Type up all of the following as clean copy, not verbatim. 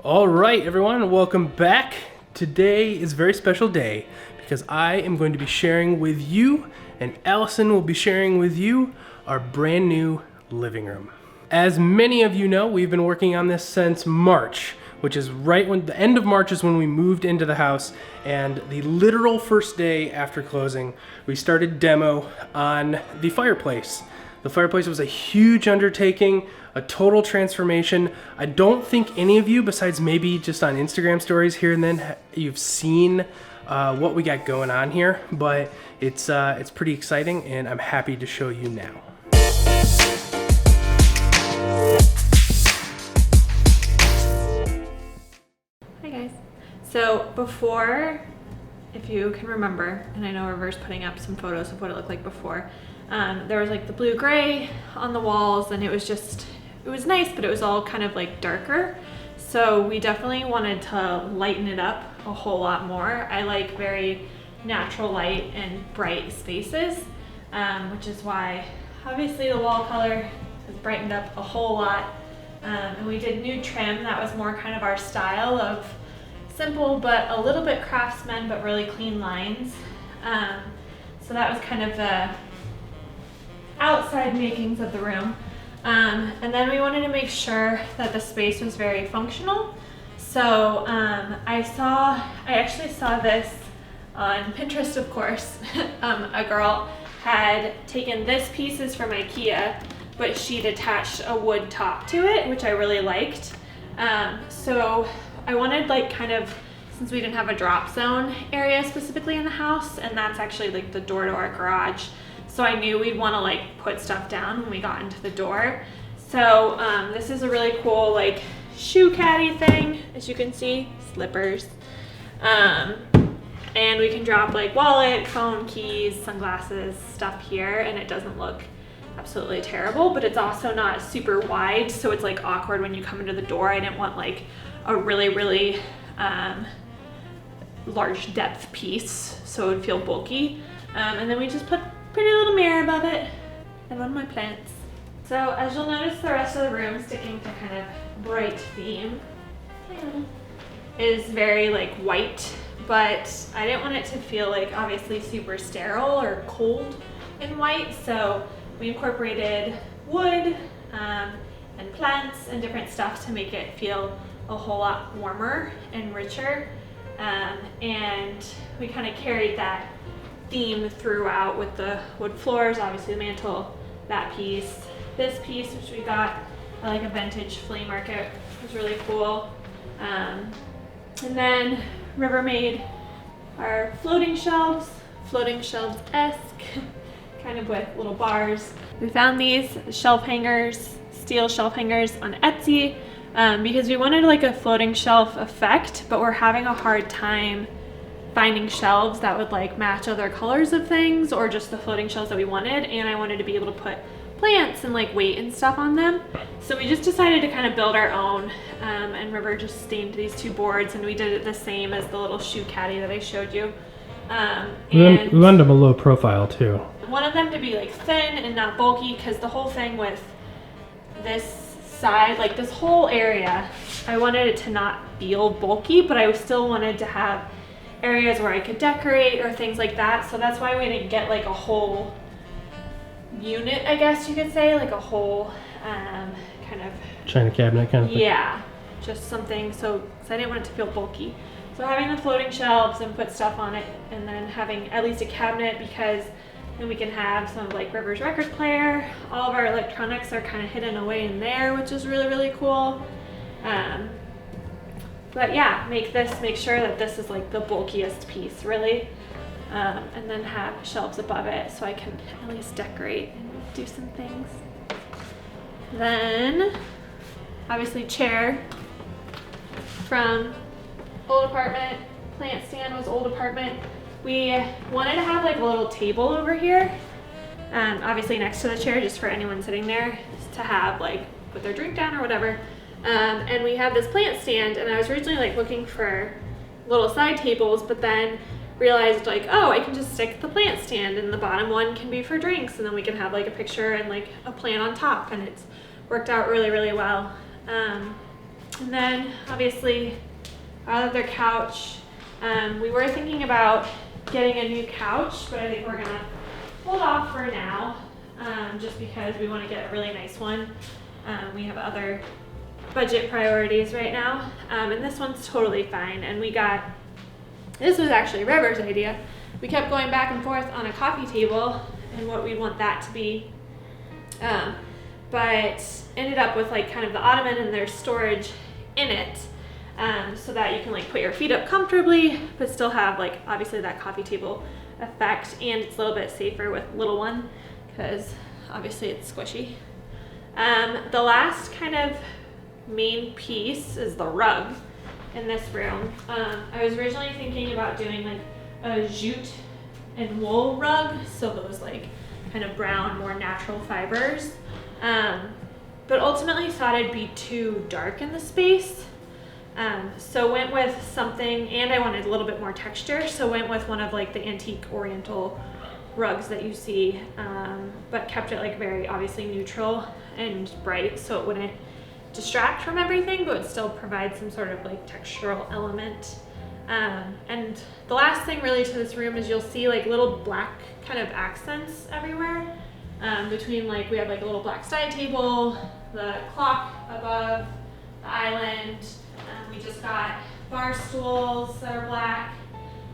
All right, everyone, welcome back. Today is a very special day because I am going to be sharing with you, and Allison will be sharing with you, our brand new living room. As many of you know, we've been working on this since March, which is right when the end of March is when we moved into the house, and the literal first day after closing, we started demo on the fireplace. The fireplace was a huge undertaking, a total transformation. I don't think any of you, besides maybe just on Instagram stories here and then, you've seen what we got going on here, but it's pretty exciting, and I'm happy to show you now. Hi guys. So before, if you can remember, and I know River's putting up some photos of what it looked like before, there was like the blue-gray on the walls, and it was nice, but it was all kind of like darker. So we definitely wanted to lighten it up a whole lot more. I like very natural light and bright spaces, which is why obviously the wall color has brightened up a whole lot. And we did new trim that was more kind of our style of simple but a little bit craftsman but really clean lines. So that was kind of the outside makings of the room. And then we wanted to make sure that the space was very functional. So I actually saw this on Pinterest, of course. A girl had taken this pieces from IKEA, but she'd attached a wood top to it, which I really liked. So I wanted like kind of, since we didn't have a drop zone area specifically in the house, and that's actually like the door to our garage. So I knew we'd want to like put stuff down when we got into the door. So this is a really cool like shoe caddy thing, as you can see, slippers. And we can drop like wallet, phone, keys, sunglasses, stuff here, and it doesn't look absolutely terrible, but it's also not super wide, so it's like awkward when you come into the door. I didn't want like a really large depth piece, so it would feel bulky. And then we just put a pretty little mirror above it and one of my plants. So as you'll notice, the rest of the room, sticking to kind of bright theme, is very like white, but I didn't want it to feel like obviously super sterile or cold in white, so we incorporated wood and plants and different stuff to make it feel a whole lot warmer and richer. And we kind of carried that theme throughout with the wood floors, obviously the mantle, that piece. This piece, which we got at like a vintage flea market, was really cool. And then River made our floating shelves-esque, kind of with little bars. We found these shelf hangers, steel shelf hangers on Etsy, because we wanted like a floating shelf effect, but we're having a hard time finding shelves that would like match other colors of things, or just the floating shelves that we wanted, and I wanted to be able to put plants and like weight and stuff on them. So we just decided to kind of build our own, and River just stained these two boards, and we did it the same as the little shoe caddy that I showed you. And we wanted them a low profile too. Wanted them to be like thin and not bulky, because the whole thing with this side, like this whole area, I wanted it to not feel bulky, but I still wanted to have areas where I could decorate or things like that. So that's why we didn't get like a whole unit, I guess you could say, like a whole kind of China cabinet kind of thing. Yeah, just something, so I didn't want it to feel bulky. So having the floating shelves and put stuff on it, and then having at least a cabinet, because then we can have some of like River's record player. All of our electronics are kind of hidden away in there, which is really cool. But yeah, make sure that this is like the bulkiest piece, really. And then have shelves above it so I can at least decorate and do some things. Then, obviously chair from old apartment. Plant stand was old apartment. We wanted to have like a little table over here, obviously next to the chair, just for anyone sitting there to have like put their drink down or whatever. And we have this plant stand, and I was originally like looking for little side tables, but then realized like, oh, I can just stick the plant stand, and the bottom one can be for drinks, and then we can have like a picture and like a plant on top, and it's worked out really well. And then obviously our other couch. We were thinking about getting a new couch, but I think we're gonna hold off for now, just because we want to get a really nice one. We have other budget priorities right now, and this one's totally fine. And this was actually River's idea. We kept going back and forth on a coffee table and what we'd want that to be, but ended up with like kind of the ottoman and there's storage in it, so that you can like put your feet up comfortably but still have like obviously that coffee table effect, and it's a little bit safer with little one because obviously it's squishy. The last kind of main piece is the rug in this room. I was originally thinking about doing like a jute and wool rug, so those like kind of brown, more natural fibers, but ultimately thought it'd be too dark in the space, so went with something, and I wanted a little bit more texture, so went with one of like the antique oriental rugs that you see, but kept it like very obviously neutral and bright so it wouldn't distract from everything but would still provide some sort of like textural element. And the last thing really to this room is you'll see like little black kind of accents everywhere, between like we have like a little black side table, the clock above, the island, we just got bar stools that are black,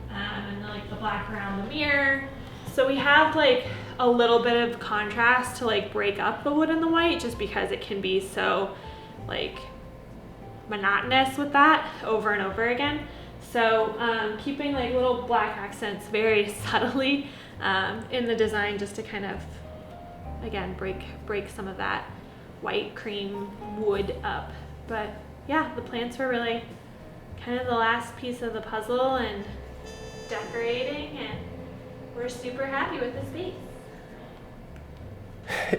and then, like the black around the mirror. So we have like a little bit of contrast to like break up the wood and the white, just because it can be so like monotonous with that over and over again. So keeping like little black accents very subtly in the design, just to kind of again break some of that white cream wood up. But yeah, the plants were really kind of the last piece of the puzzle and decorating, and we're super happy with the space.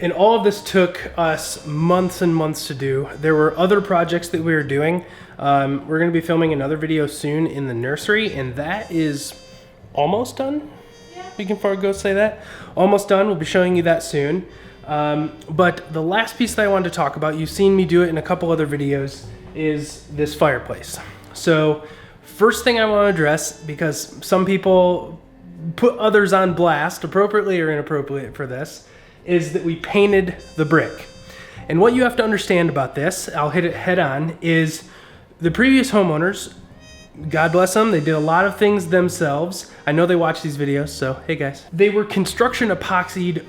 And all of this took us months and months to do. There were other projects that we were doing. We're going to be filming another video soon in the nursery, and that is almost done. Yeah. We can go say that. Almost done. We'll be showing you that soon. But the last piece that I wanted to talk about, you've seen me do it in a couple other videos, is this fireplace. So first thing I want to address, because some people put others on blast, appropriately or inappropriate for this, is that we painted the brick. And what you have to understand about this, I'll hit it head on, is the previous homeowners, God bless them, they did a lot of things themselves. I know they watch these videos, so hey guys. They were construction epoxied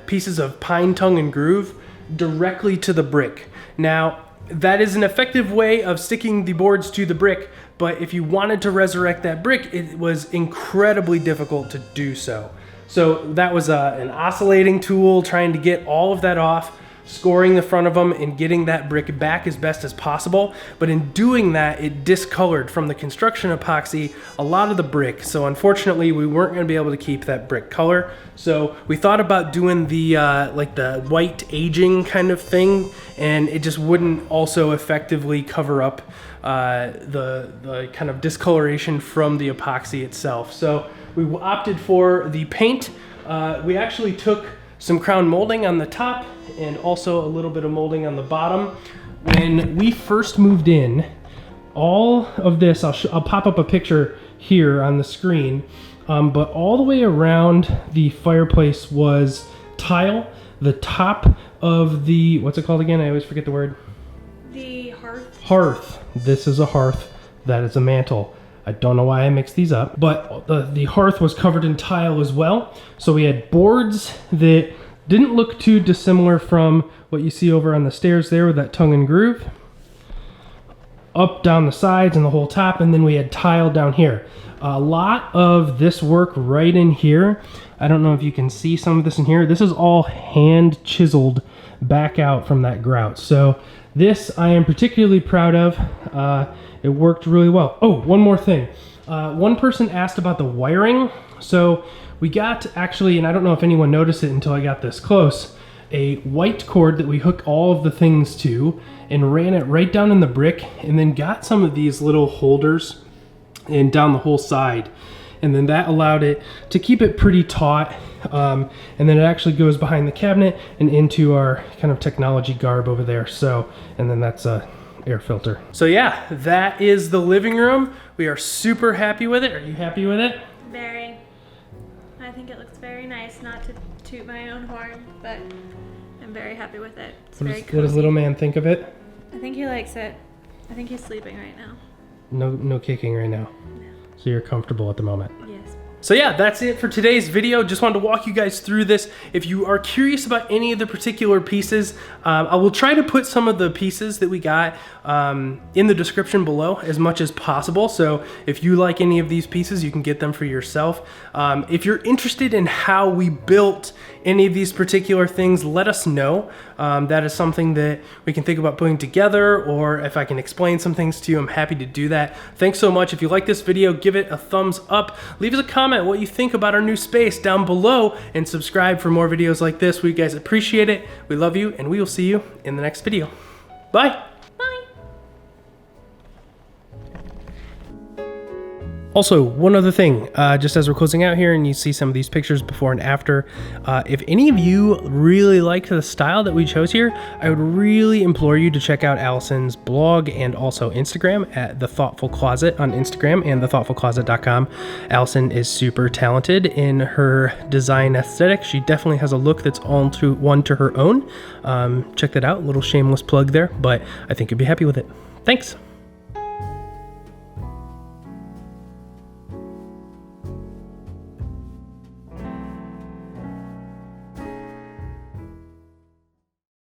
pieces of pine tongue and groove directly to the brick. Now, that is an effective way of sticking the boards to the brick, but if you wanted to resurrect that brick, it was incredibly difficult to do so. So that was an oscillating tool, trying to get all of that off, scoring the front of them and getting that brick back as best as possible. But in doing that, it discolored from the construction epoxy a lot of the brick. So unfortunately, we weren't going to be able to keep that brick color. So we thought about doing the like the white aging kind of thing, and it just wouldn't also effectively cover up the kind of discoloration from the epoxy itself. So we opted for the paint. We actually took some crown molding on the top and also a little bit of molding on the bottom. When we first moved in, all of this, I'll pop up a picture here on the screen, but all the way around the fireplace was tile. The top of the, what's it called again? I always forget the word. The hearth. Hearth. This is a hearth. That is a mantle. I don't know why I mixed these up, but the hearth was covered in tile as well. So we had boards that didn't look too dissimilar from what you see over on the stairs there with that tongue and groove. Up, down the sides and the whole top, and then we had tile down here. A lot of this work right in here, I don't know if you can see some of this in here. This is all hand chiseled back out from that grout. So this I am particularly proud of. It worked really well. Oh, one more thing. One person asked about the wiring. So we got actually, and I don't know if anyone noticed it until I got this close, a white cord that we hook all of the things to and ran it right down in the brick, and then got some of these little holders and down the whole side. And then that allowed it to keep it pretty taut. And then it actually goes behind the cabinet and into our kind of technology garb over there. So, and then that's air filter. So yeah, that is the living room. We are super happy with it. Are you happy with it? Very. I think it looks very nice, not to toot my own horn, but I'm very happy with it. It's very cozy. What does little man think of it? I think he likes it. I think he's sleeping right now. No kicking right now. No. So you're comfortable at the moment. Yes. So yeah, that's it for today's video. Just wanted to walk you guys through this. If you are curious about any of the particular pieces, I will try to put some of the pieces that we got in the description below as much as possible. So if you like any of these pieces, you can get them for yourself. If you're interested in how we built any of these particular things, let us know. That is something that we can think about putting together, or if I can explain some things to you, I'm happy to do that. Thanks so much. If you like this video, give it a thumbs up. Leave us a comment what you think about our new space down below, and subscribe for more videos like this. We guys appreciate it. We love you, and we will see you in the next video. Bye. Also, one other thing, just as we're closing out here and you see some of these pictures before and after, if any of you really liked the style that we chose here, I would really implore you to check out Allison's blog and also Instagram at The Thoughtful Closet on Instagram and thethoughtfulcloset.com. Allison is super talented in her design aesthetic. She definitely has a look that's one to her own. Check that out, little shameless plug there, but I think you'll be happy with it. Thanks.